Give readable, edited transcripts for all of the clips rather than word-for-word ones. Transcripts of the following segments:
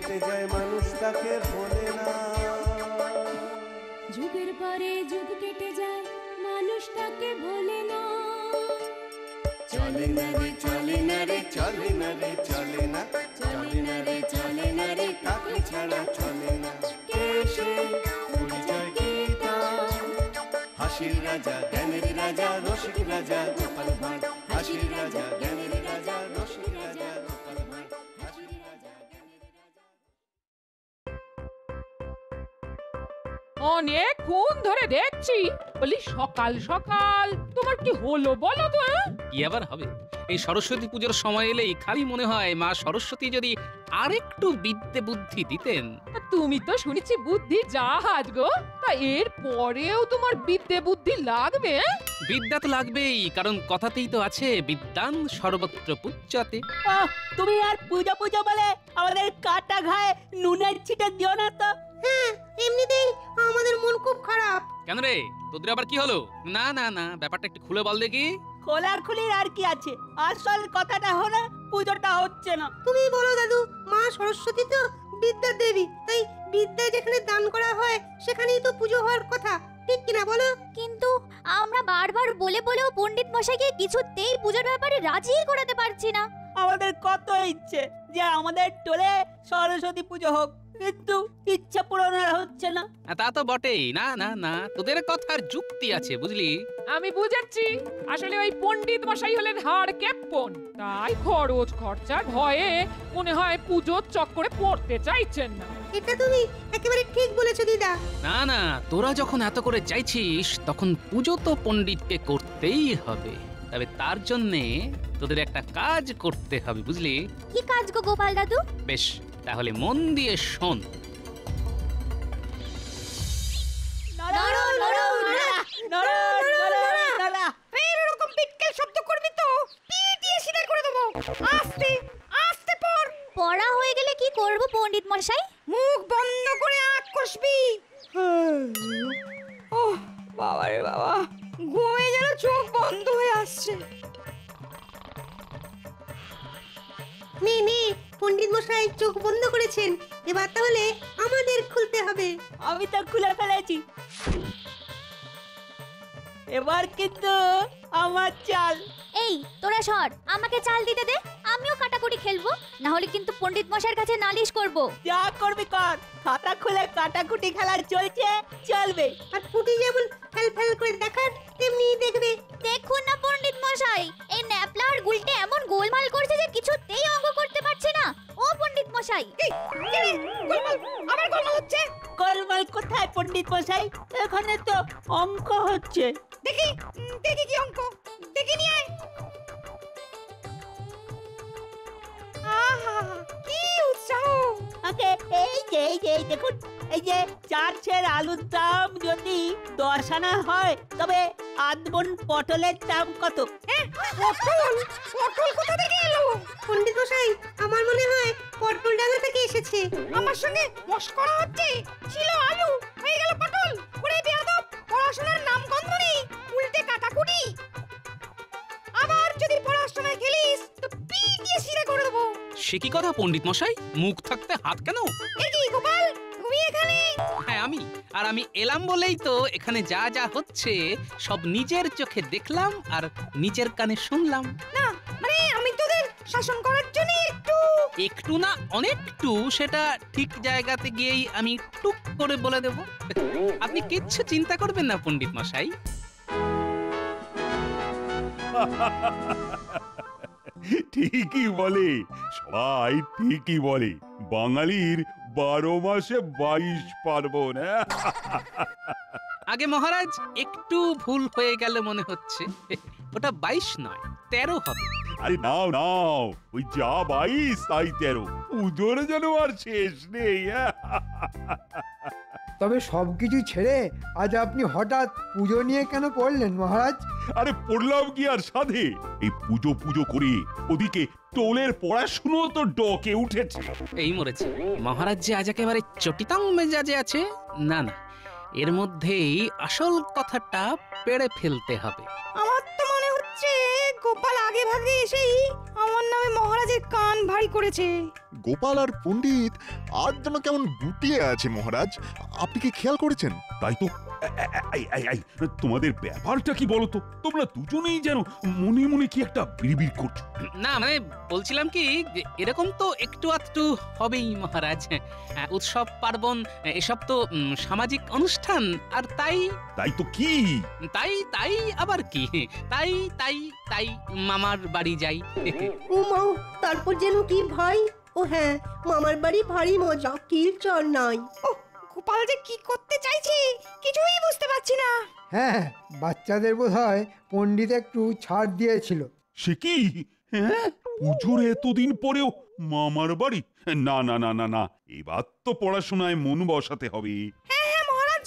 কেটে যায় মানুষ তাকে ভোলে না। যুগের পরে যুগ কেটে যায় মানুষ তাকে ভোলে না। চলে না রে চলে না রে চলে না রে চলে না, চলে না রে চলে না রে কাকে ছাড়া চলে না। কে সে পরিচয় কি তার? হাসির রাজা জ্ঞানের রাজা রসিক রাজা গোপাল ভাঁড়। হাসির রাজা জ্ঞানের রাজা রসিক রাজা গোপাল ভাঁড়। হাসির রাজা জ্ঞানের রাজা। অনেকক্ষণ ধরে দেখছি, বলি সকাল সকাল তোমার কি হলো বলো তো? কি আবার হবে, এই সরস্বতী পুজোর সময় এলেই খালি মনে হয় মা সরস্বতী যদি আরেকটু বিদ্যে বুদ্ধি দিতেন। তুমি তো শুনেছি বুদ্ধি জাহাজ গো, তা এর পরেও তোমার বিদ্যে বুদ্ধি লাগবে? বিদ্যা তো লাগবেই, কারণ কথাতেই তো আছে বিদ্যান সর্বত্র পূজ্যতে। তুমি আর পূজা পূজা বলে আমাদের কাটা ঘায়ে নুনের ছিটে দিও না তো। হ্যাঁ, এমনিতেই আমাদের মন খুব খারাপ। কেন রে, তোদের আবার কি হলো? না না না, ব্যাপারটা একটু খুলে বল দেখি। খোলাখুলির আর কি আছে, আসল কথাটা হলো পুজোটা হচ্ছে না। তুমি বলো দাদু, মা সরস্বতী তো বিদ্যার দেবী, তাই বিদ্যা যেখানে দান করা হয় সেখানেই তো পুজো হওয়ার কথা, ঠিক কিনা বলো? কিন্তু আমরা বারবার বলে বলেও পণ্ডিত মশাইকে কিছুতেই পুজোর ব্যাপারে রাজি করাতে পারছি না। আমাদের কত ইচ্ছে যে আমাদের টোলে সরস্বতী পুজো হোক, কিন্তু ইচ্ছা পূরণ আর হচ্ছে না। তা তো বটেই। না না না, তোদের কথার যুক্তি আছে বুঝলি। আমি বুঝাচ্ছি, আসলে ওই পণ্ডিত মশাই হলেন হাড় ক্যাপ্পন, তাই খরচ খরচার ভয়ে মনে হয় পুজোর চক্করে পড়তে চাইছেন না। এটা তুমি একেবারে ঠিক বলেছো দিদা। না না, তোরা যখন এত করে চাইছিস তখন পুজো তো পণ্ডিতকে করতেই হবে। তবে তার জন্যে তোদের একটা কাজ করতে হবে বুঝলি। কি কাজ গো গোপাল দাদু? বেশ, তাহলে মন দিয়ে শোন। এরকম পিটকেল শব্দ করবি তো পিট দিয়ে সিধা করে দেবো। আস্তে আস্তে পড়। পড়া হয়ে গেলে কি করব পণ্ডিত মশাই? মুখ বন্ধ করে আঁখ কষবি। ওহ বাবা রে বাবা, ঘুমে যেন চোখ বন্ধ হয়ে আসছে। নে নে, পণ্ডিত মশাই চোখ বন্ধ করেছেন, এবার তাহলে আমাদের খুলতে হবে। আমি তো খুলে ফেলেছি, এবার কিন্তু আমার চাল। এই তোরা সর, আমাকে চাল দিতে দে, আমিও কাটাকুটি খেলবো, না হলে কিন্তু পণ্ডিত মশাইয়ের কাছে নালিশ করব। যা করবি কর, খাতা খুলে কাটাকুটি খেলা চলছে, চলবে। আর পুটি যেমন ফেল ফেল করে দেখার তেমনি দেখবে। দেখুন না পণ্ডিত মশাই, এই ন্যাপলা আর গুলটে এমন গোলমাল করছে যে কিছুতেই অঙ্ক করতে পারছে না। ও পণ্ডিত মশাই, আমার গোলমাল হচ্ছে। গোলমাল কোথায় পণ্ডিত মশাই? এখানে তো অঙ্ক হচ্ছে। দেখি দেখি কি অঙ্ক, দেখি নিয়ে আয়। আহা কি উৎসাহ! ওকে, এই দেখুন, এই যে 4 ছের আলুর দাম যদি 10 আনা হয় তবে আধবন পটলের দাম কত? পটল? পটল কোথা থেকে এলো? পণ্ডিত মশাই, আমার মনে হয় পটল ডাঙা থেকে এসেছে। আমার সঙ্গে মশকরা হচ্ছে। ছিল আলু, হয়ে গেল পটল। ওরে বেয়াদব, পড়াশোনার নাম গন্ধ নেই, উল্টে কাটাকুটি। আবার যদি পড়াশোনায় গেলিস তো পিট দিয়ে সিরে করে দেবো। সে কি কথা পণ্ডিত মশাই, মুখ থাকতে হাত কেন? এই কি গোপাল, তুমি এখানে? হ্যাঁ আমি, আর আমি এলাম বলেই তো এখানে যা যা হচ্ছে সব নিজের চোখে দেখলাম আর নিজের কানে শুনলাম। না মানে আমি তোদের শাসন করার জন্য একটু না অনেকটু, সেটা ঠিক জায়গাতে গিয়েই আমি টুক করে বলে দেব। আপনি কিচ্ছু চিন্তা করবেন না পণ্ডিত মশাই। ঠিকই বলে, সবাই ঠিকই বলে, বাঙালির 12 মাসে 22 পার্বণ। আগে মহারাজ একটু ভুল হয়ে গেল মনে হচ্ছে, ওটা 22 নয় 13 হবে। আরে নাও নাও, ওই যা 22 তাই 13, পুজোর যেন আর শেষ নেই। তবে সবকিছু ছেড়ে আজ আপনি হঠাৎ পুজো নিয়ে কেন পড়লেন মহারাজ? আরে পড়লাম কি আর সাধে, এই পুজো পুজো করে ওদিকে টোলের পড়াশুনো তো ডকে উঠেছে। এই মরেছে মহারাজ যে আজ একেবারে চটিতাং মেজাজে আছে। না না, এর মধ্যেই আসল কথাটা পেড়ে ফেলতে হবে। আমার তো মনে হচ্ছে গোপাল আগে ভাগে এসেই আমার নামে মহারাজের কান ভারী করেছে। গোপাল আর পণ্ডিত আজ যেন কেমন গুটিয়ে আছে মহারাজ, আপনি কি খেয়াল করেছেন? তাই তো। এই, তোমাদের ব্যাপারটা কি বলো তো? তোমরা দুজনেই যেন মনে মনে কি একটা বিড়বিড় করছো। না মানে বলছিলাম কি যে এরকম তো একটু আধটু হবেই মহারাজ। উৎসব পার্বণ এসব তো সামাজিক অনুষ্ঠান, আর তাই তাই তো কি? তাই আবার কি, তাই তাই তাই মামার বাড়ি যাই। ও মা, তারপর যেন কি ভাই। ও হ্যাঁ, মামার বাড়ি ভারী মজা, কিল চর নাই। ও গোপাল যে কি করতে চাইছে কিছুই বুঝতে পারছি না। হ্যাঁ, বাচ্চাদের বোধহয় পণ্ডিত একটু ছাড় দিয়েছিল। সে কি? হ্যাঁ, পুজোর এতদিন পরেও মামার বাড়ি? না না না না না, এবার তো পড়াশোনায় মন বসাতে হবে। হ্যাঁ হ্যাঁ মহারাজ,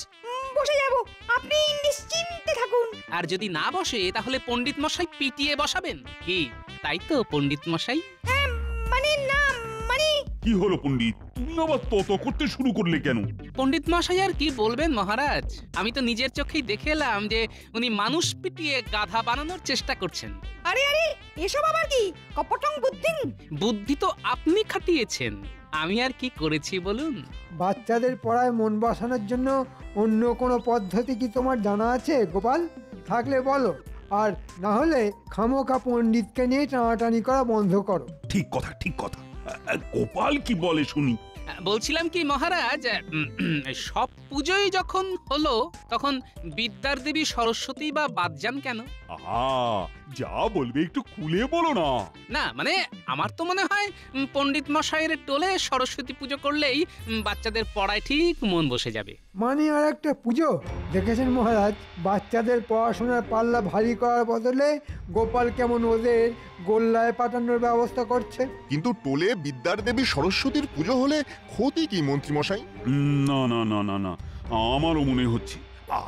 বসে যাব, আপনি নিশ্চিন্তে থাকুন। আর যদি না বসে তাহলে পণ্ডিত মশাই পিটিয়ে বসাবেন কি? তাই তো পণ্ডিত মশাই? হ্যাঁ মানে না মানে। কি হলো পণ্ডিত, তুমি আবার তত করতে শুরু করলে কেন? পণ্ডিত মশাই আর কি বলবেন মহারাজ, আমি তো নিজের চোখেই দেখে এলাম যে উনি মানুষ পিটিয়ে গাধা বানানোর চেষ্টা করছেন। আরে আরে, এসব আবার কি কপটং বুদ্ধি? বুদ্ধি তো আপনি খাটিয়েছেন, আমি আর কি করেছি বলুন? বাচ্চাদের পড়ায় মন বসানোর জন্য অন্য কোনো পদ্ধতি কি তোমার জানা আছে গোপাল? থাকলে বলো, আর না হলে খামোখা পণ্ডিতকে নিয়ে টানাটানি করা বন্ধ করো। ঠিক কথা, ঠিক কথা। গোপাল কি বলে শুনি। বলছিলাম কি মহারাজ, সব পুজোই যখন হলো তখন বিদ্যার দেবী সরস্বতী বা বাদ যান কেন? আহা, যা বলবে একটু খুলে বলো না। না মানে আমার তো মনে হয় পণ্ডিত মশাইয়ের টোলে সরস্বতী পুজো করলেই বাচ্চাদের পড়ায় ঠিক মন বসে যাবে। মানে আর একটা পুজো দেখেছেন মহারাজ, বাচ্চাদের পড়াশোনার পাল্লা ভারী করার বদলে গোপাল কেমন ওদের গোল্লায় পাঠানোর ব্যবস্থা করছে। কিন্তু টোলে বিদ্যার দেবী সরস্বতীর পুজো হলে ক্ষতি কি মন্ত্রীমশাই? না না না না না, আমারও মনে হচ্ছে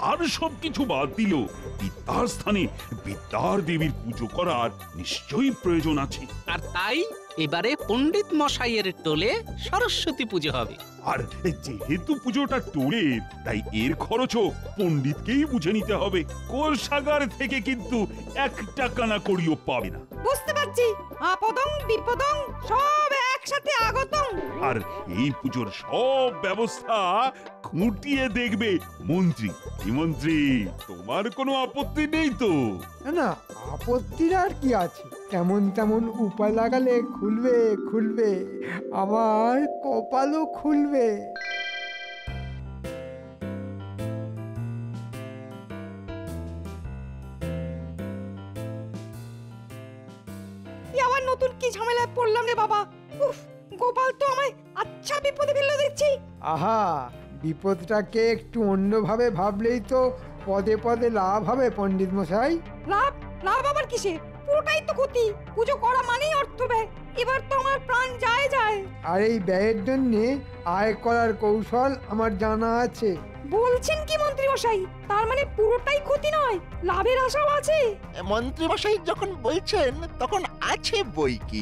আর সবকিছু বাদ দিল বিদ্যার স্থানে বিদ্যার দেবীর পুজো করার নিশ্চয়ই প্রয়োজন আছে। আর তাই এবারে পণ্ডিত মশাইয়ের টোলে সরস্বতী পুজো হবে। আর যেহেতু পুজোটা টোলের, তাই এর খরচও পণ্ডিতকেই বুঝে নিতে হবে। কোষাগার থেকে কিন্তু 1 টাকা না করিও পাবে না। বুঝতে পারছি, আপদং বিপদং সব একসাথে আগতং। আর এই পুজোর সব ব্যবস্থা খুঁটিয়ে দেখবে মন্ত্রী। কি মন্ত্রী, তোমার কোনো আপত্তি নেই তো? না, আপত্তির আর কি আছে, তেমন তেমন উপায় লাগালে খুলবে খুলবে, আমার কপালও খুলবে। আবার নতুন কি ঝামেলায় পড়লাম রে বাবা। উফ, গোপাল তো আমায় আচ্ছা বিপদে ফেললো দেখছি। আহা, বিপদটাকে একটু অন্যভাবে ভাবলেই তো পদে পদে লাভ হবে পণ্ডিত মশাই। লাভ? লাভ আবার কিসে? পুরোটাই তো ক্ষতি। পুজো করা মানেই অর্থ ব্যয়। এবার তো আমার প্রাণ যায়। আর এই ব্যয়ের জন্যে আয় করার কৌশল আমার জানা আছে। বলছেন কি মন্ত্রী মশাই? তার মানে পুরোটাই ক্ষতি নয়, লাভের আশাও আছে? মন্ত্রীমশাই যখন বলছেন তখন আছে বই কি।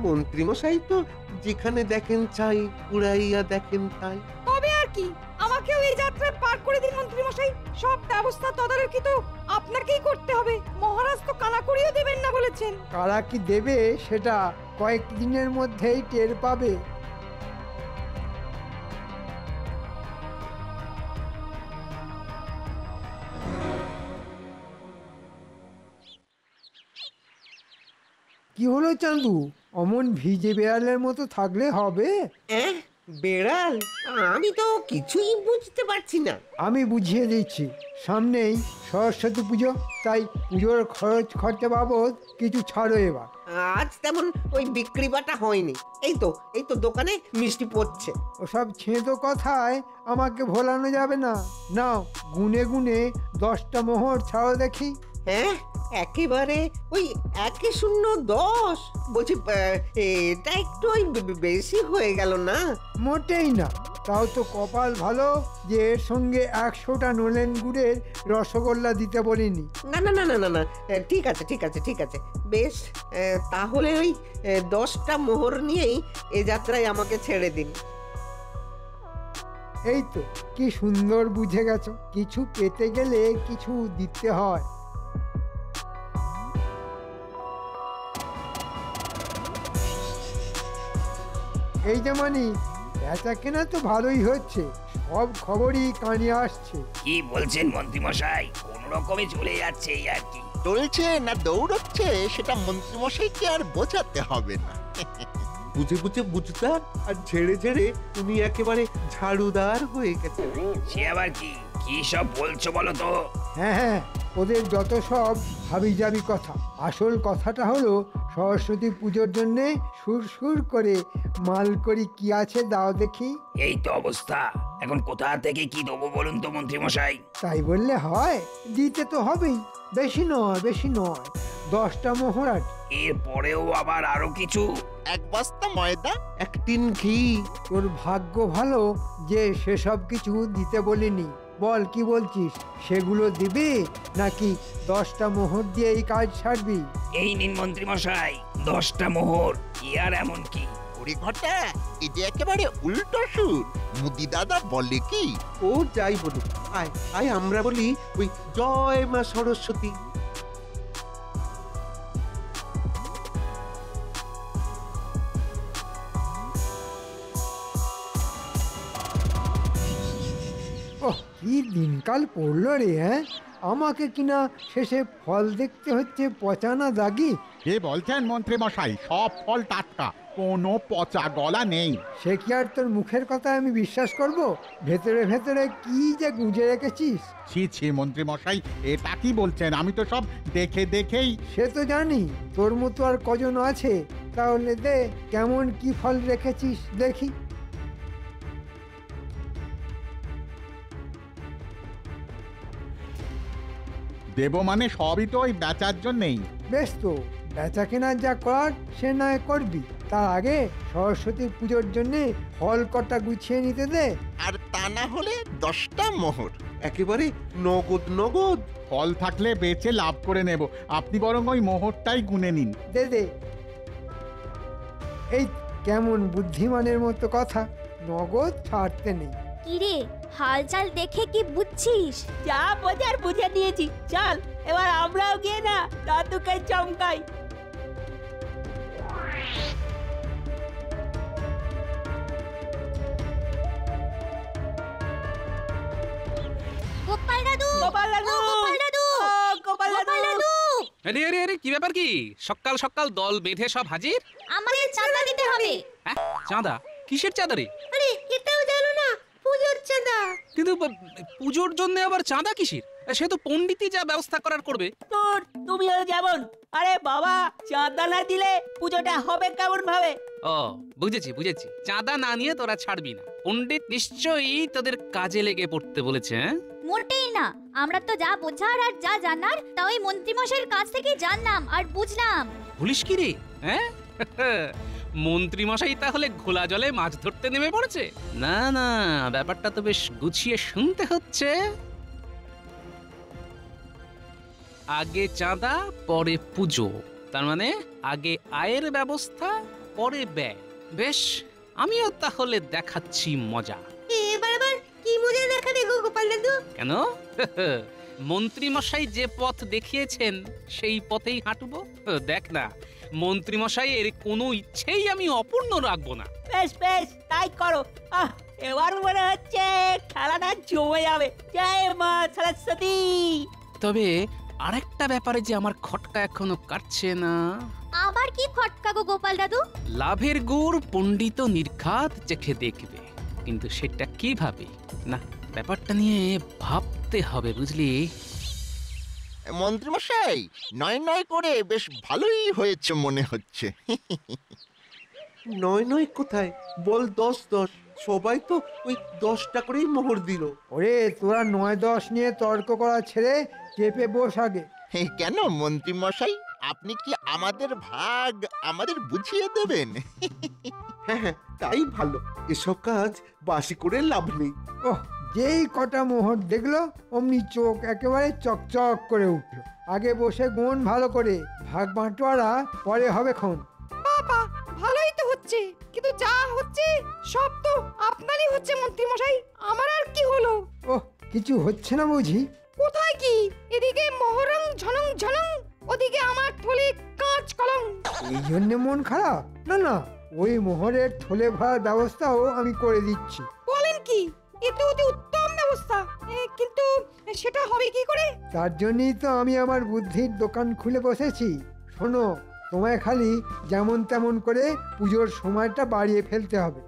মন্ত্রীমশাই তো যেখানে দেখেন চাই উড়াইয়া দেখেন তাই। তবে আর কি, আমাকেও এই যাত্রায় পার করে দিন মন্ত্রী মশাই। সব ব্যবস্থা তদারকি তো আপনাকেই করতে হবে। মহারাজ তো কানাকড়িও দেবেন না বলেছেন। কারা কি দেবে সেটা কয়েকদিনের মধ্যেই টের পাবে। কি হলো চান্দু, অমন ভিজে বেড়ালের মতো থাকলে হবে? বেড়াল? আমি তো কিছুই বুঝতে পারছি না। আমি বুঝিয়ে দিচ্ছি, সামনেই সরস্বতী পুজো, তাই পুজোর খরচা বাবদ কিছু ছাড়ো এবার। আজ তেমন ওই বিক্রি বাটা হয়নি। এই তো দোকানে মিষ্টি পড়ছে। ওসব ছেঁতো কথায় আমাকে ভোলানো যাবে না। নাও, গুনে গুনে 10টা মোহর ছাড়ো দেখি। হ্যাঁ, একেবারে ওই 1-0-10। বলছি এটা একটু ওই বেশি হয়ে গেল না? মোটেই না, তাও তো কপাল ভালো যে এর সঙ্গে 100টা নলেন গুড়ের রসগোল্লা দিতে বলিনি। না না না না না না, ঠিক আছে বেশ। তাহলে ওই 10টা মোহর নিয়েই এ যাত্রায় আমাকে ছেড়ে দিন। এই তো, কি সুন্দর বুঝে গেছো, কিছু পেতে গেলে কিছু দিতে হয়। এই যে মানি বেচা কেনা তো ভালোই হচ্ছে, সব খবরই কানে আসছে। কি বলছেন মন্ত্রী মশাই? কোন রকমে চলে যাচ্ছে এই আর কি। চলছে না দৌড়চ্ছে সেটা মন্ত্রীমশাইকে আর বোঝাতে হবে না। বুঝে বুঝে বুঝদার আর ঝেড়ে ঝেড়ে তুমি একেবারে ঝাড়ুদার হয়ে গেছে। সে আবার কি? কি সব বলছো বলো তো? হ্যাঁ হ্যাঁ, ওদের যত সব হাবিজাবি কথা। আসল কথাটা হলো সরস্বতী পুজোর জন্যে সুর করে মাল করি কি আছে দাও দেখি। এই তো অবস্থা, এখন কোথা থেকে কি দেবো বলুন তো মন্ত্রী মশাই? তাই বললে হয়, দিতে তো হবেই। বেশি নয় 10টা মোহর আর। এর পরেও আবার আরো কিছু? 1 বস্তা ময়দা, 1 টিন ঘি। তোর ভাগ্য ভালো যে সেসব কিছু দিতে বলিনি। বল কি বলছিস, সেগুলো দিবি নাকি 10টা মোহর দিয়ে এই কাজ ছাড়বি? এই নিন মন্ত্রী মশাই 10টা মোহর। কি আর এমন কি? কুড়ি ঘটা, এই যে একেবারে উল্টো সুর। মুদি দাদা বলে কি, ও যাই বলুক, আয় আয় আমরা বলি ওই জয় মা সরস্বতী। ওহ, কি দিনকাল পড়লো রে। হ্যাঁ, আমাকে কিনা শেষে ফল দেখতে হচ্ছে পচানা দাগি। কে বলছেন মন্ত্রী মশাই? সব ফল টাটকা, কোনো পচা গলা নেই। সে কি আর তোর মুখের কথা আমি বিশ্বাস করব? ভেতরে ভেতরে কি যে গুঁজে রেখেছিস। ছি ছি মন্ত্রী মশাই, এটা কি বলছেন? আমি তো সব দেখেই। সে তো জানি, তোর মতো আর কজন আছে। তাহলে দে, কেমন কি ফল রেখেছিস দেখি। দেব মানে সবই তো ওই বেচার জন্যেই। বেশ, তো বেচা কেনা যা করার সে নয় করবি, তার আগে সরস্বতী পুজোর জন্যে ফল কটা গুছিয়ে নিতে দে। আর তা না হলে 10টা মোহর। একেবারে নগদ নগদ। ফল থাকলে বেচে লাভ করে নেব, আপনি বরং ওই মোহরটাই গুনে নিন। দে। এই কেমন বুদ্ধিমানের মতো কথা, নগদ ছাড়তে নেই। কিরে, হালচাল দেখে কি বুঝছিস? যা বোঝার বুঝে দিয়েছি, চল এবার আমরাও গিয়ে না দাদুকে চমকাই। গোপাল দাদু, গোপাল দাদু, গোপাল দাদু, গোপাল গোপাল দাদু। দাদু, আরে আরে আরে, কি ব্যাপার? কি সকাল সকাল দল বেঁধে সব হাজির? আমাদের চাঁদা দিতে হবে। হ্যাঁ, চাঁদা? কিসের চাঁদা রে? আরে এটাও জানো না? পুজোর চাঁদা। কিন্তু পুজোর জন্য আবার চাঁদা কিসের? সে তো পণ্ডিতই যা ব্যবস্থা করার করবে। তোর তুমিও যেমন। আরে বাবা, চাঁদা না দিলে পুজোটা হবে কেমন ভাবে? ও, বুঝেছি। চাঁদা না নিয়ে তোরা ছাড়বি না। পণ্ডিত নিশ্চয়ই তোদের কাজে লেগে পড়তে বলেছে। হ্যাঁ, মোটেই না। আমরা তো যা বোঝার আর যা জানার তা ওই মন্ত্রীমশাইয়ের কাছ থেকে জানলাম আর বুঝলাম। ভুলিস কি রে? হ্যাঁ, মন্ত্রী মশাই তাহলে ঘোলা জলে মাছ ধরতে নেমে পড়েছে? না, ব্যাপারটা তো বেশ গুছিয়ে শুনতে হচ্ছে। আগে চাঁদা পরে পুজো, তার মানে আগে আয়ের ব্যবস্থা পরে ব্যয়। বেশ, আমিও তাহলে দেখাচ্ছি মজা। এবার কি মজা দেখাবে গো গোপাল দাদু? কেন? মন্ত্রী মশাই যে পথ দেখিয়েছেন সেই পথেই হাঁটবো। দেখ না, মন্ত্রী মশাই এর কোনো ইচ্ছেই আমি অপূর্ণ রাখবো না। বেশ তাই করো। এবার মনে হচ্ছে খেলাটা জমে যাবে। জয় মা সরস্বতী। তবে আরেকটা ব্যাপারে যে আমার খটকা এখনো কাটছে না। আবার কি খটকা গো গোপাল দাদু? লাভের গুড় পণ্ডিত নির্ঘাত চেখে দেখবে, কিন্তু সেটা কিভাবে? না, ব্যাপারটা নিয়ে ভাবতে হবে, বুঝলি? মন্ত্রীমশাই, নয় করে বেশ ভালোই হয়েছে মনে হচ্ছে। নয় কোথায়, বল 10 সবাই তো ওই 10টা করেই মোহর দিল। ওরে, তোরা 9-10 নিয়ে তর্ক করা ছেড়ে চেপে বস আগে। কেন মন্ত্রীমশাই, আপনি কি আমাদের ভাগ আমাদের বুঝিয়ে দেবেন? হ্যাঁ, তাই ভালো। এসব কাজ বাসি করে লাভ নেই। ওহ, যেই কটা মোহর দেখলো অমনি চোখ একেবারে চকচক করে উঠলো। আগে বসে গুণ ভালো করে, ভাগ বাঁটোয়ারা পরে হবে খন। বাবা, ভালোই তো হচ্ছে, কিন্তু যা হচ্ছে সব তো আপনারই হচ্ছে মন্ত্রী মশাই। আমার আর কি হলো? ওহ, কিছু হচ্ছে না বুঝি? কোথায় কি? এদিকে মহরং ঝনং, ওদিকে আমার থলি কাঁচ কলম। এই জন্য মন খারাপ? না, ওই মোহরের থলে ভরার ব্যবস্থাও আমি করে দিচ্ছি। বলেন কি? এ তো অতি উত্তম ব্যবস্থা। কিন্তু সেটা হবে কি করে? তার জন্যই তো আমি আমার বুদ্ধির দোকান খুলে বসেছি। শোনো, তোমায় খালি যেমন তেমন করে পুজোর সময়টা বাড়িয়ে ফেলতে হবে।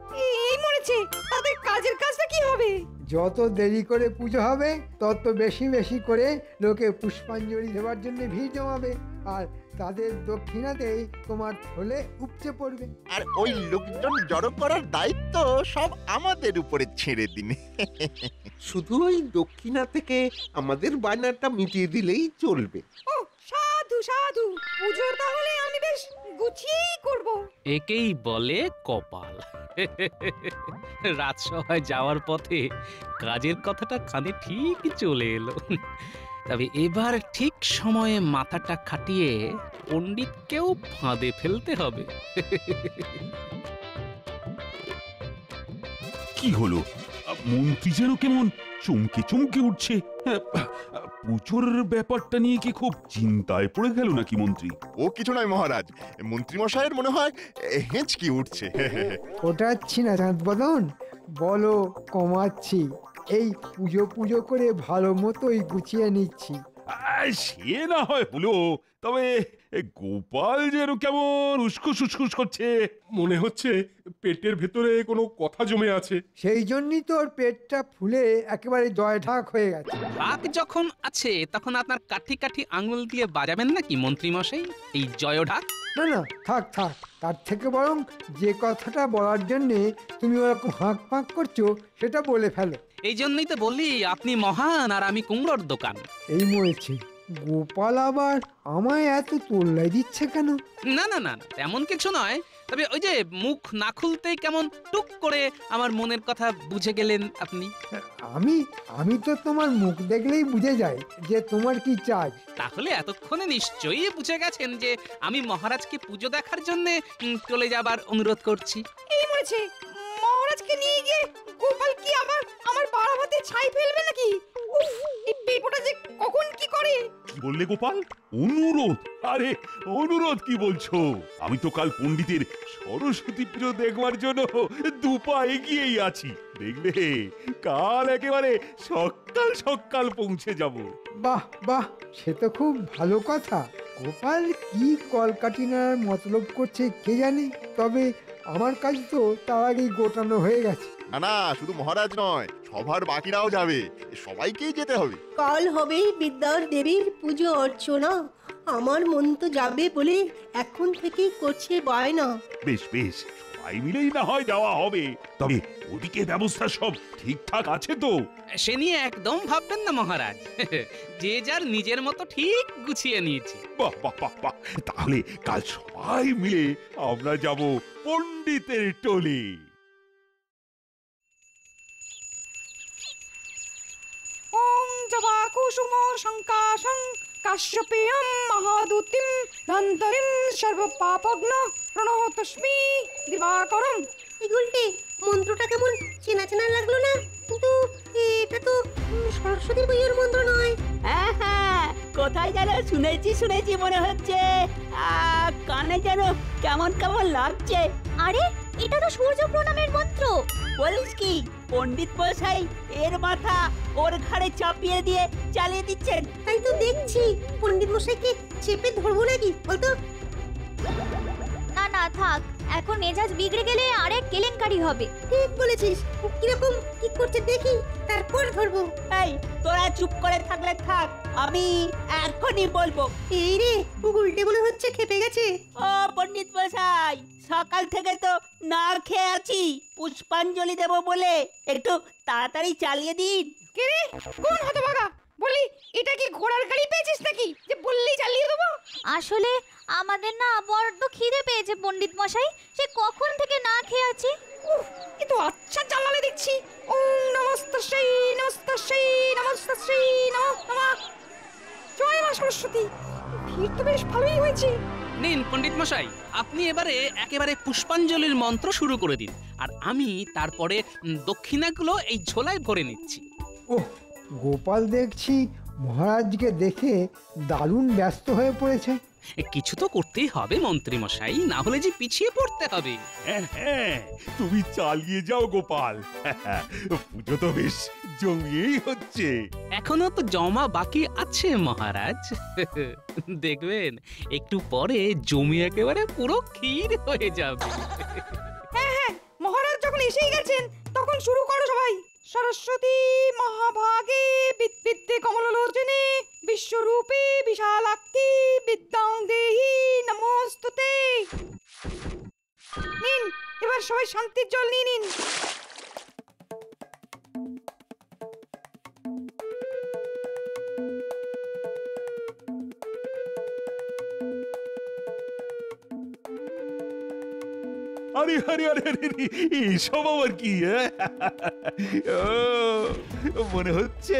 এই মরেছে, তাদের কাজের কাজটা কি হবে? যত দেরি করে পুজো হবে তত বেশি বেশি করে লোকে পুষ্পাঞ্জলি দেওয়ার জন্য ভিড় জমাবে, আর তাদের দক্ষিণাতেই তোমার থলে উপচে পড়বে। আর ওই লোকজন জড়ো করার দায়িত্ব সব আমাদের উপরে ছেড়ে দিন। শুধু ওই দক্ষিণা থেকে আমাদের বায়নাটা মিটিয়ে দিলেই চলবে। ও সাধু সাধু, পুজো তাহলে আমি বেশ গুছিয়েই করব। একেই বলে কপাল। রাজসভায় যাওয়ার পথে কাজের কথাটা কানে ঠিক চলে এলো। তবে এবার ঠিক সময়ে মাথাটা খাটিয়ে পণ্ডিতকেও ফাঁদে ফেলতে হবে। কি হলো? মন্ত্রী যেন কেমন চমকে চমকে উঠছে। পুজোর ব্যাপারটা নিয়ে কি খুব চিন্তায় পড়ে গেল নাকি মন্ত্রী? ও কিছু নয় মহারাজ, মন্ত্রী মশাইয়ের মনে হয় হেঁচকি উঠছে। ওটাচ্ছি না চাঁদ বদন, বলো কমাচ্ছি। এই পুজো পুজো করে ভালো মতোই গুছিয়ে নিচ্ছি। সে না হয় হলো, তবে গোপাল যেন কেমন উস্কুস উস্কুস করছে। মনে হচ্ছে পেটের ভেতরে কোনো কথা জমে আছে। সেই জন্যই তো ওর পেটটা ফুলে একেবারে জয় ঢাক হয়ে গেছে। ভাগ যখন আছে তখন আপনার কাঠি কাঠি আঙুল দিয়ে বাজাবেন নাকি মন্ত্রী মশাই এই জয় ঢাক? না না, থাক থাক, তার থেকে বরং যে কথাটা বলার জন্যে তুমি ওরকম হাঁক ফাঁক করছো সেটা বলে ফেলো। এই জন্যই তো বলি আপনি মহান আর আমি কুমড়োর দোকান। এই মরেছে, গোপাল আবার আমায় এত তোল্লাই দিচ্ছে কেন? না না না, তেমন কিছু নয়। তবে ওই যে মুখ না খুলতেই কেমন টুক করে আমার মনের কথা বুঝে গেলেন আপনি। আমি তো তোমার মুখ দেখলেই বুঝে যাই যে তোমার কি চাই। তাহলে এতক্ষণে নিশ্চয়ই বুঝে গেছেন যে আমি মহারাজকে পুজো দেখার জন্য চলে যাবার অনুরোধ করছি। এই মরেছে, মহারাজকে নিয়ে গিয়ে গোপাল কি আমার বাড়াবাতে ছাই ফেলবে নাকি? উফ, এই পেপোটা যে কখন কি করে। কি বললে গোপাল? অনুরোধ? আরে অনুরোধ কি বলছো? আমি তো কাল পণ্ডিতের সরস্বতী পুজো দেখবার জন্য দুপা এগিয়েই আছি। দেখবে কাল একেবারে সকাল সকাল পৌঁছে যাব। বাহ বাহ, সে তো খুব ভালো কথা। গোপাল কি কলকাটিনার মতলব করছে কে জানে, তবে আমার কাজ তো তার আগেই গোটানো হয়ে গেছে। না না, শুধু মহারাজ নয়, সভার বাকিরাও যাবে, সবাইকেই যেতে হবে। কাল হবেই বিদ্যার দেবীর পুজো অর্চনা। আমার মন তো যাবে বলে এখন থেকেই করছে বায়না। বেশ বেশ, সবাই মিলেই না হয় যাওয়া হবে। তবে ওদিকে ব্যবস্থা সব ঠিকঠাক আছে তো? সে নিয়ে একদম ভাববেন না মহারাজ। যে যার নিজের মতো ঠিক গুছিয়ে নিয়েছি। বাহ বাহ বাহ বাহ, তাহলে কাল সবাই মিলে আমরা যাব পণ্ডিতের টলি। ওম জবা কুসুম শঙ্কাশং কাশ্যপেয়ম মহাদূতিম ধন্তরিম সর্বপাপগ্ন প্রণতস্মি দিবাকরম। এগুলটে মন্ত্রটা কেমন চেনা চেনা লাগলো না? কিন্তু এটা তো সরস্বতী পুজোর মন্ত্র নয়। হ্যাঁ হ্যাঁ, কোথায় যেন শুনেছি মনে হচ্ছে। কানে যেন কেমন কেমন লাগছে। আরে এটা তো সূর্য প্রণামের মন্ত্র। বলিস কি, পণ্ডিত মশাই এর মাথা ওর ঘাড়ে চাপিয়ে দিয়ে চালিয়ে দিচ্ছেন। তাই তো দেখছি, পণ্ডিত মশাইকে চেপে ধরবো নাকি বলতো? না না থাক, এখন মেজাজ বিগড়ে গেলে আরেক কেলেঙ্কারি হবে। ঠিক বলেছিস, কিরকম কি করছে দেখি, তারপর ধরবো। এই তোরা চুপ করে থাকলে থাক, আমি এখনই বলবো। এই রে, গুলটে মনে হচ্ছে খেপে গেছে। ও পণ্ডিত মশাই, সকাল থেকে তো না খেয়ে আছি, পুষ্পাঞ্জলি দেব বলে একটু তাড়াতাড়ি চালিয়ে দিন। কে রে, কোন হতভাগা? বলি, এটা কি ঘোড়ার গাড়ি পেয়েছিস নাকি যে বললেই চালিয়ে দেবো? আসলে আমাদের না বড্ড খিদে পেয়েছে পণ্ডিত মশাই, সে কখন থেকে না খেয়ে আছি। এ তো আচ্ছা চালালে দেখছি। ওম নমস্তস্যৈ নমস্তস্যৈ নমস্তস্যৈ নমঃ। জয় মা সরস্বতী, ভিড় তো বেশ ভালোই হয়েছে। নিন পণ্ডিত মশাই, আপনি একেবারে পুষ্পাঞ্জলির মন্ত্র শুরু করে দিন, আর আমি তারপরে দক্ষিণাগুলো এই ঝোলায় ভরে নিচ্ছি। ওহ, গোপাল দেখছি মহারাজকে দেখে দারুণ ব্যস্ত হয়ে পড়েছে। কিছু তো করতেই হবে মন্ত্রী মশাই, না হলে যে পিছিয়ে পড়তে হবে। হ্যাঁ, তুমি চালিয়ে যাও গোপাল। পুজো তো বেশ জমিয়েই হচ্ছে। এখনো তো জমা বাকি আছে মহারাজ। দেখবেন একটু পরে জমি একেবারে পুরো ক্ষীর হয়ে যাবে। হ্যাঁ হ্যাঁ, মহারাজ যখন এসেই গেছেন তখন শুরু করো সবাই। সরস্বতী মহাভাগে বিদ্যে কমলোচনে বিশ্বরূপে বিশালাক্ষী বিদ্যাং দেহি নমস্তুতে। নিন, এবার সবাই শান্তির জল নিয়ে নিন। আরে আরে আরে আরে, এসব আবার কি? মনে হচ্ছে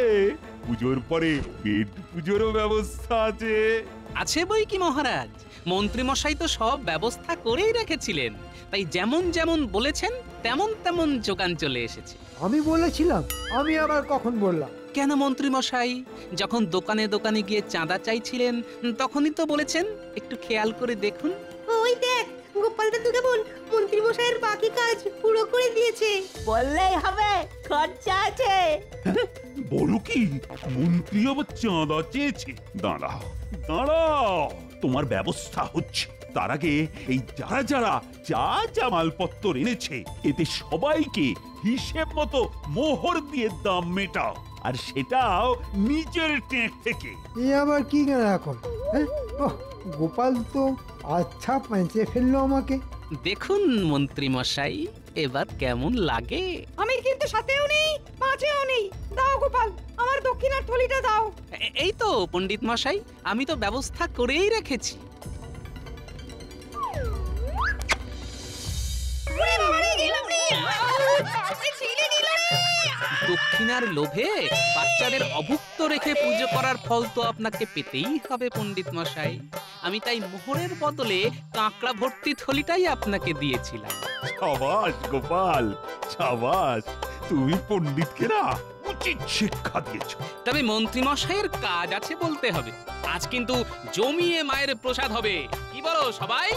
পুজোর পরে পেট পুজোরও ব্যবস্থা আছে। আছে বই কি মহারাজ, মন্ত্রী মশাই তো সব ব্যবস্থা করেই রেখেছিলেন, তাই যেমন যেমন বলেছেন তেমন তেমন যোগান চলে এসেছে। আমি বলেছিলাম? আমি আবার কখন বললাম? কেন মন্ত্রী মশাই, যখন দোকানে দোকানে গিয়ে চাঁদা চাইছিলেন তখনই তো বলেছেন, একটু খেয়াল করে দেখুন। ওই দেখ, গোপাল দাদু কেমন মন্ত্রী মশাইয়ের বাকি কাজ পুরো করে দিয়েছে। বললেই হবে, খরচা আছে। বলো কি, মন্ত্রী আবার চাঁদা চেয়েছে? দাঁড়াও দাঁড়াও, তোমার ব্যবস্থা হচ্ছে। তার আগে এই যারা যারা যা যা মালপত্র এনেছে এতে সবাইকে হিসেব মতো মোহর দিয়ে দাম মেটাও, আর সেটাও নিজের ট্যাঙ্ক থেকে। এ আবার কি কেন এখন? ওহ, গোপাল তো আচ্ছা পেঁচে ফেললো আমাকে। দেখুন মন্ত্রী মশাই, এবার কেমন লাগে? আমি কিন্তু সাথেও নেই, পাঁচেও নেই। দাও গোপাল, আমার দক্ষিণার থলিটা দাও। এই তো পণ্ডিত মশাই, আমি তো ব্যবস্থা করেই রেখেছি। দক্ষিণার লোভে বাচ্চাদের অভুক্ত রেখে পুজো করার ফল তো আপনাকে পেতেই হবে পণ্ডিত মশাই। আমি তাই মোহরের বদলে কাঁকড়া ভর্তি থলিটাই আপনাকে দিয়েছিলাম। সাবাস গোপাল, সাবাস, তুমি পণ্ডিতকে না উচিত শিক্ষা দিয়েছ। তবে মন্ত্রী মশাইয়ের কাজ আছে বলতে হবে। আজ কিন্তু জমিয়ে মায়ের প্রসাদ হবে, কি বলো সবাই?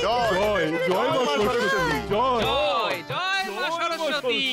জয় জয় মা সরস্বতী, জয় জয় জয় মা সরস্বতী।